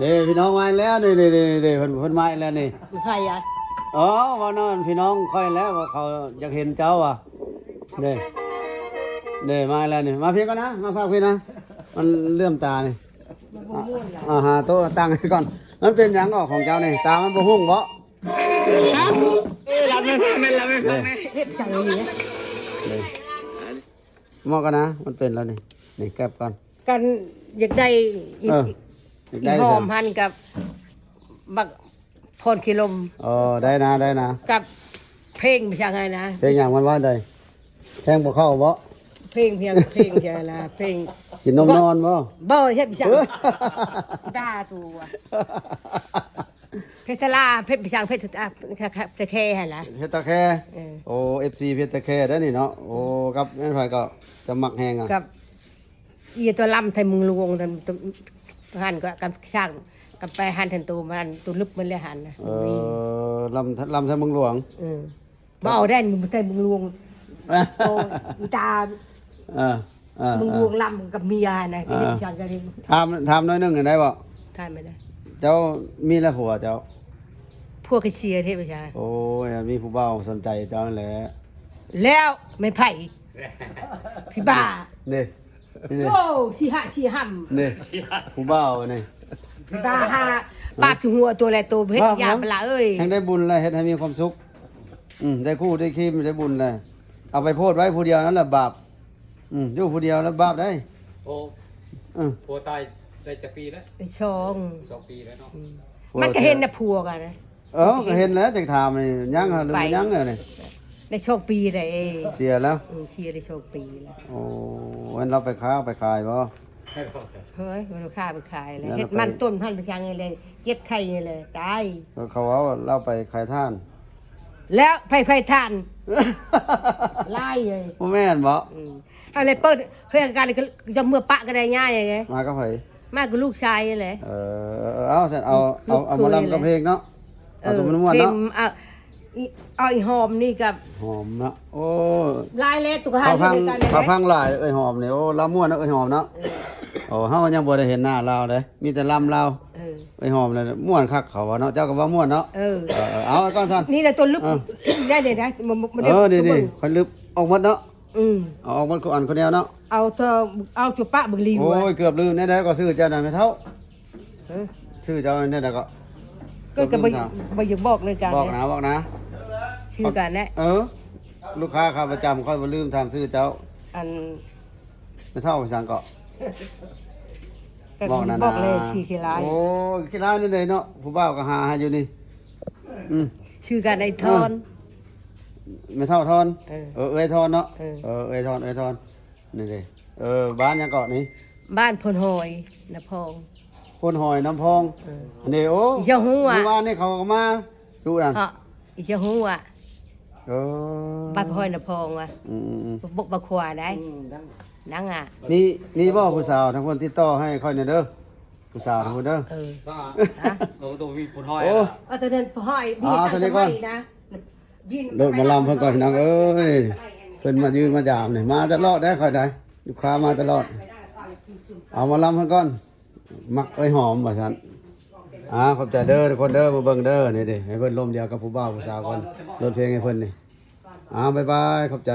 นี่พี่น้องมาแล้วนี่เพิ่นมาแล้วนี่ ใครอ่ะ อ๋อว่านอนพี่น้องค่อยแล้วว่าเขาอยากเห็นเจ้าอ่ะนี่มาแล้วนี่มาพี่ก่อนนะมาพักพี่นะมันเลื่อมตานี่หาโต๊ะตั้งให้ก่อนมันเป็นหยังออกของเจ้านี่ตามันบ่หุ่งบ่รับไม่ฟังนี่ เฮ็ดจังนี้ มองกันนะมันเป็นแล้วนี่แก็บก่อน กันอยากได้อี อยากได้ หอมหันกับบักพรขี้ลม ได้นะ กับเพลงไม่ใช่ไงนะ เพลงอย่างมันว่าใดแทงบ่เข้าบ่ เพลงเพียงเพลงใช่นะเพลง กินนมนอนบ่ บ่เฮ็ดไม่ใช่ด่าตัวเพชรลาเพชรไม่ใช่เพชรตะแค่หั่นล่ะ เพชรตะแคโอ้ FC เพชรตะแคได้นี่เนาะโอ้กับนั่นไผก็จะมักแฮงอ่ะ กับอีตัวลำไทยมึงลวงตัวหันก็กับช่างกับไปหันทันตัวมันตัวลึกมันเลยหันนะ ลำทางเมืองหลวง บ่เอาได้มึงไทยมึงลวงโอ้ตามึงลวงลำกับเมียนะที่ช่างกันนี่ ถามน้อยนึงได้บ่ ทายไม่ได้ เจ้ามีแล้วผัวเจ้า พวกเชียร์เทพชา โอ้ยมีผู้เฒ่าสนใจเจ้านั่นแหละ แล้วไม่ไผ่พี่บ้า นี่ โอ้ชี้ห้ำ นี่ผู้เฒ่านี่ พี่บ้าฮะปาดถึงหัวตัวอะไรตัวเพชรยาปลาเอ้ย แห่งได้บุญเลยเฮ็ดให้มีความสุขได้คู่ได้คีมได้บุญเลยเอาไปโพดไว้ผู้เดียวนั่นแหละบาปอยู่ผู้เดียวแล้วบาปได้ โอ้ผัวตายได้จะปีแล้ว ไปช่อง 2 ปีแล้วเนาะ มันก็เห็นนะพัวกันนะ ก็เห็นแล้วจากถามนี่ยังหรือไม่ยังเลยนี่ ได้โชคปีเลย เสียแล้ว เชียร์ได้โชคปีแล้ว โอ้วันเราไปค้าไปขายบ่ เฮ้ยมันฆ่าไปขายเลยเฮ็ดมันต้นพันธุ์ไปช่างไงเลยเก็บไข่ไงเลยตาย เขาว่าเราไปขายท่าน แล้วไฟทานไล่เลย บ่แม่นบ่ อะไรเปิดเพื่อนกันก็จะเมื่อปะกันได้ง่ายไง มากับไผ มากกับลูกชายเลย เอาเสร็จเอามาลำกับเพลงเนาะเอาตัวมันม่วนเนาะ เอาอีหอมนี่กับ หอมเนาะโอ้ ลายเล็ดตัวหา เขาพังหลายหอมนี่โอ้ลำม่วนเนาะหอมเนาะโอ้เฮายังบ่ได้เห็นหน้าเราเด้มีแต่ลำเราหอมเลยม่วนคักเขาว่าเนาะเจ้าก็ว่าม่วนเนาะเอาก่อนซั่น นี่แหละตัวลึกได้เด็ดนะมันนี่ค่อยลึบออกหมดเนาะเอาออกหมดอันคนเดียวเนาะ เอาจุปะบึงลี โอ้ยเกือบลืมแน่ๆก็ซื้อเจ้าน่ะไม่เท่าซื้อเจ้าแน่ๆก็ ก็บ่อยากบอกเลยกัน บอกนะ ชื่อกันแหละ ลูกค้าขาประจำค่อยบ่ลืมถามซื้อเจ้า อัน ไม่เท่าไปสั่งก็ บอกเลยชื่อขี้ร้าย โอ้ขี้ร้ายนี่เลยเนาะผู้บ่าวก็หาให้อยู่นี่ชื่อกันไอ้ทอน ไม่เท่าทอนเอ้ยทอนเนาะเอ้ยทอนนี่เลยบ้านยังเกาะนี่ บ้านพลหอยนะพอง คนหอยน้ำพองนี่โอ้เมื่อวานนี่เขาก็มาดูนั่น อีเจ้าหัวบ้านพลหอยนะพองว่ะบกบะขวาได้นังอ่ะนี่บ่ผู้สาวทั้งคนติดต่อให้ค่อยเนี่ยเด้อผู้สาวทั้งคนเด้อซ่าตัวมีผลห้อย เอาแต่เดินพหอยดีนะเดินมาลำเพิ่นก่อนพี่น้องเอ้ยเพิ่นมายืนมาดามนี่มาตลอดได้ค่อยได้ลูกค้ามาตลอดเอามาลำเพิ่นก่อนมักหอมว่าซั่นขอบใจเด้อทุกคนเด้อมาเบิ่งเด้อนี่ดิให้เพิ่นลมเดียวกับผู้บ่าวผู้สาวก่อนรถเพลงให้เพิ่นนี่บ๊ายบายขอบใจ